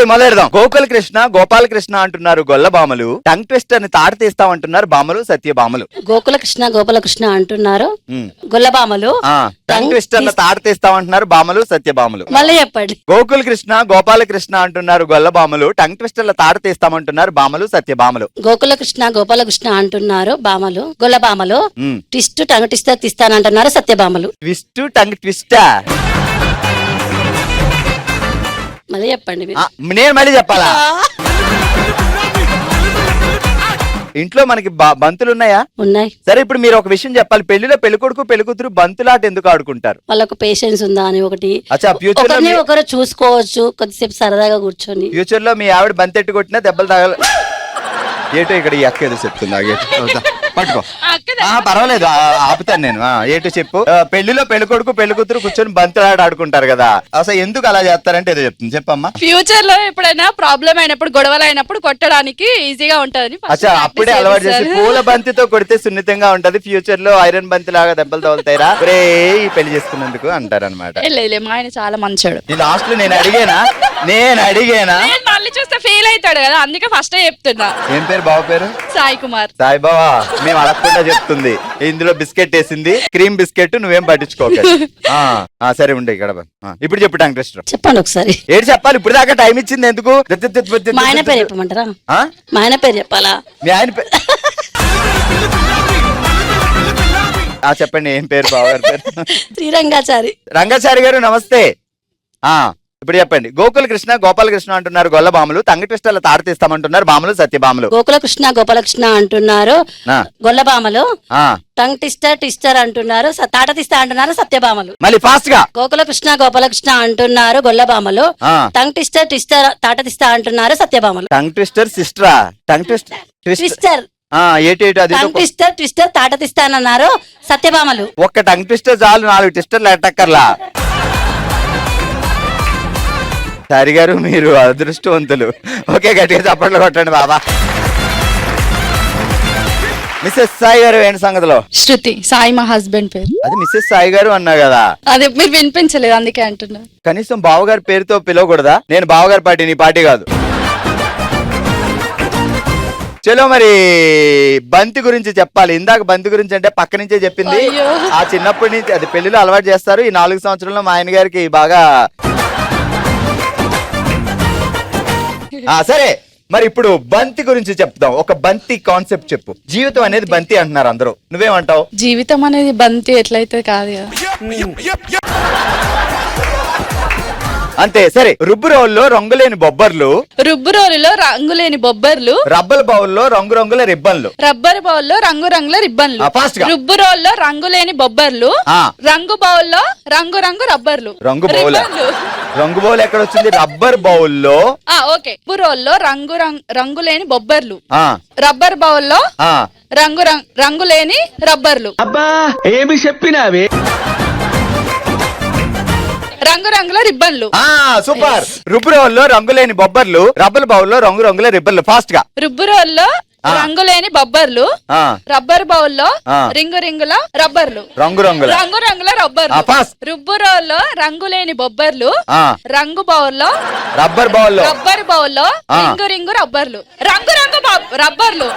Ready మొదలెడదాం. Gokula Krishna Gopala Krishna అంటున్నారు గొల్లబామలు. Tongue twister ని తాట తీస్తామంటున్నారు బామలు సత్యబామలు. గోకుల కృష్ణ గోపాల కృష్ణ అంటున్నారు గొల్లబామలు. టంగ్ ట్విస్టర్ ని తాట తీస్తామంటున్నారు బామలు సత్యబామలు. మళ్ళీ చెప్పండి. గోకుల కృష్ణ గోపాల కృష్ణ అంటున్నారు గొల్లబామలు. టంగ్ ట్విస్టర్ల తాట తీస్తామంటున్నారు బామలు సత్యబామలు. గోకుల కృష్ణ గోపాల కృష్ణ అంటున్నారు బామలు గొల్లబామలు. ట్విస్ట్ టంగ్ ట్విస్టర్ తీస్తానంటున్నారు సత్యబామలు. ట్విస్ట్ టంగ్ ట్విస్టర్ మళ్ళీ చెప్పండి. నేను మళ్ళీ చెప్పాలా? ఇంట్లో మనకి బంతులు ఉన్నాయా? ఉన్నాయి. సరే, ఇప్పుడు మీరు ఒక విషయం చెప్పాలి. పెళ్లిలో పెళ్లికొడుకు పెళ్లికూతురు బంతులాట ఎందుకు ఆడుకుంటారు? వాళ్ళకు పేషెన్స్ ఉందా అని ఒకటి. ఒకరు చూసుకోవచ్చు కొద్దిసేపు సరదాగా కూర్చొని. ఫ్యూచర్ లో మీ ఆవిడ బంతెట్టు కొట్టినా దెబ్బలు తగల. ఏటో ఇక్కడ ఈ అక్క ఏదో చెప్తుంది, పట్టుకో. పర్వాలేదు, ఆపుతాను నేను. ఏటో చెప్పు. పెళ్లిలో పెళ్లికొడుకు పెళ్లికూతురు కూర్చొని బంతులాట ఆడుకుంటారు కదా, అసలు ఎందుకు అలా చేస్తారంటే ఏదో చెప్తుంది, చెప్పమ్మా. ఫ్యూచర్ లో ఎప్పుడైనా ప్రాబ్లం అయినప్పుడు గొడవలు అయినప్పుడు కొట్టడానికి ఈజీగా ఉంటది. అచ్చా, అప్పుడే అలవాటు చేసి పూల బంతితో కొడితే సున్నితంగా ఉంటది, ఫ్యూచర్ లో ఐరన్ బంతి లాగా దెబ్బలు తగులుతాయిరా రే ఈ పెళ్లి చేసుకున్నందుకు అంటారనమాట. మా ఆయన చాలా మంచోడు. ఈ లాస్ట్ లో నేను అడిగేనా మళ్ళీ చూస్తే ఫెయిల్ అవుతాడు కదా, అందుకే ఫస్ట్ చెప్తున్నా. ఏం పేరు బావ పేరు? సాయి కుమార్. సాయి బావా మేము అడగకుండా చెప్తుంది. ఇందులో బిస్కెట్ వేసింది, క్రీమ్ బిస్కెట్, నువ్వేం పట్టించుకోక. సరే ఉండే ఇక్కడ. ఇప్పుడు చెప్పు టంగ్ ట్విస్టర్. చెప్పండి ఒకసారి. ఏంటి చెప్పాలి? ఇప్పుడు దాకా టైం ఇచ్చింది ఎందుకు? మా ఆయన పేరు చెప్పమంటారా? మా ఆయన పేరు చెప్పాలా? మీ ఆయన పేరు చెప్పండి. ఏం పేరు బావగారి పేరు? శ్రీరంగాచారి. రంగాచారి గారు నమస్తే. ఇప్పుడు చెప్పండి. గోకుల కృష్ణ గోపాల కృష్ణ అంటున్నారు గొల్లబామలు. టంగ్ ట్విస్టర్ల తాట తీస్తామంటున్నారు బామలు సత్యబామలు. గోకుల కృష్ణ గోపాల కృష్ణ అంటున్నారు గొల్లబామలు. టంగ్ ట్విస్టర్ అంటున్నారు తాట తీస్తా అంటున్నారు సత్యబామలు. మళ్ళీ ఫాస్ట్ గా. గోకుల కృష్ణ గోపాల కృష్ణ అంటున్నారు గొల్లబామలు. టంగ్ ట్విస్టర్ తాట తీస్తా అంటున్నారు సత్యబామలు. టంగ్ ట్విస్టర్ సిస్టరా? టంగ్ ట్విస్టర్ ట్విస్టర్ తాట తీస్తానన్నారు సత్యబామలు. ఒక్క టంగ్ ట్విస్టర్ చాలు, 4 ట్విస్టర్లు ఎట్టక్కర్లా. సారి గారు మీరు అదృష్టవంతులు. ఓకే, గట్టిగా చప్పట్లు కొట్టండి బాబా. మిస్సెస్ సాయి గారు ఏంటి సంగతిలో? శృతి. సాయి మా హస్బెండ్ పేరు. అది మిస్సెస్ సాయి గారు అన్నా కదా, అదే మీరు వినిపించలేదు అందుకే అంటున్నా. కనీసం బావగారి పేరుతో పిలవకూడదా? నేను బావగారి పార్టీ, నీ పార్టీ కాదు. చలో మరి బంతి గురించి చెప్పాలి. ఇందాక బంతి గురించి అంటే పక్క నుంచే చెప్పింది. ఆ చిన్నప్పటి నుంచి అది పెళ్లిలో అలవాటు చేస్తారు. ఈ 4 సంవత్సరంలో మా ఆయన గారికి బాగా. సరే, మరి ఇప్పుడు బంతి గురించి చెప్తాం. ఒక బంతి కాన్సెప్ట్ చెప్పు. జీవితం అనేది బంతి అంటున్నారు అందరూ, నువ్వేమంటావు? జీవితం అనేది బంతి ఎట్లయితే కాదు కదా. అంతే. సరే, రుబ్బు రోల్లో రంగులేని బొబ్బర్లు. రుబ్బు రోలులో రంగులేని బొబ్బర్లు. రబ్బర్ బౌల్లో రంగురంగుల రిబ్బన్లు. రబ్బర్ బౌల్లో రంగురంగుల రిబ్బన్లు. రుబ్బు రోల్లో రంగులేని బొబ్బర్లు. రంగు బౌల్లో రంగు రబ్బర్లు. రంగు బౌల్ ఎక్కడ వచ్చింది? రబ్బర్ బౌల్లో. ఓకే. రుబ్బు రోల్లో రంగులేని బొబ్బర్లు. రబ్బర్ బౌల్లో రంగులేని రబ్బర్లు. అబ్బా ఏమి చెప్పినావే? రంగురంగుల రిబ్బన్లు. సూపర్. రుబ్బు రోల్లో రంగులేని బొబ్బర్లు, రబ్బర్ బౌల్లో రంగురంగుల రిబ్బన్లు. ఫాస్ట్ గా. రుబ్బు రోల్లో రంగులేని బొబ్బర్లు. రబ్బర్ బౌల్లో రింగుల రబ్బర్లు. రంగురంగుల రబ్బర్లు. రుబ్బు రోల్లో రంగులేని బొబ్బర్లు. రంగు బౌల్లో రబ్బర్ బౌల్లో రింగు రబ్బర్లు. రంగు రబ్బర్లు.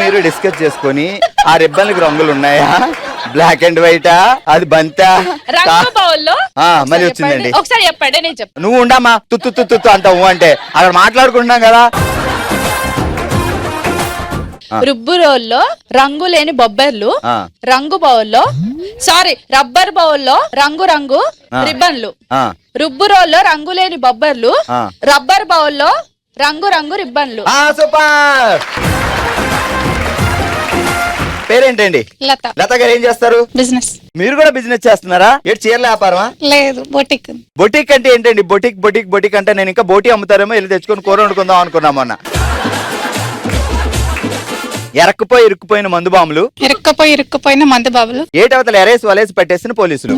మీరు డిస్కస్ చేసుకొని ఆ రిబ్బన్లకు రంగులు ఉన్నాయా? బ్లాక్ అండ్ వైటా? అది బంతా? రంగు బౌల్లో మరి వచ్చిందండి. ఒకసారి చెప్పండి, నేను చెప్పు. నువ్వు ఉండమ్మా. తుత్తు అంటావు అంటే అక్కడ మాట్లాడుకుంటున్నాం కదా. రుబ్బు రోల్లో రంగులేని బొబ్బర్లు. రంగు బౌల్లో రబ్బర్ బౌల్లో రంగు రిబ్బన్లు. రుబ్బు రోల్లో రంగులేని బొబ్బర్లు. రబ్బర్ బౌల్లో రంగు రిబ్బన్లు. సూపర్. పేరేంటండి? లత గారు ఏం చేస్తారు? బిజినెస్. మీరు కూడా బిజినెస్ చేస్తున్నారా? చీరల వ్యాపారమా? లేదు, బొటిక్. బొటిక్ అంటే ఏంటండి? బొటిక్ అంటే నేను ఇంకా బోటి అమ్ముతారేమో, వెళ్ళి తెచ్చుకొని కూర వండుకుందాం అనుకున్నా మొన్న. ఇరుక్కుపోయిన మందు బాంబులు. ఇరుక్కుపోయిన మందు బాబులు. ఏటవతల ఎరేసి వలేసి పట్టేసిన పోలీసులు.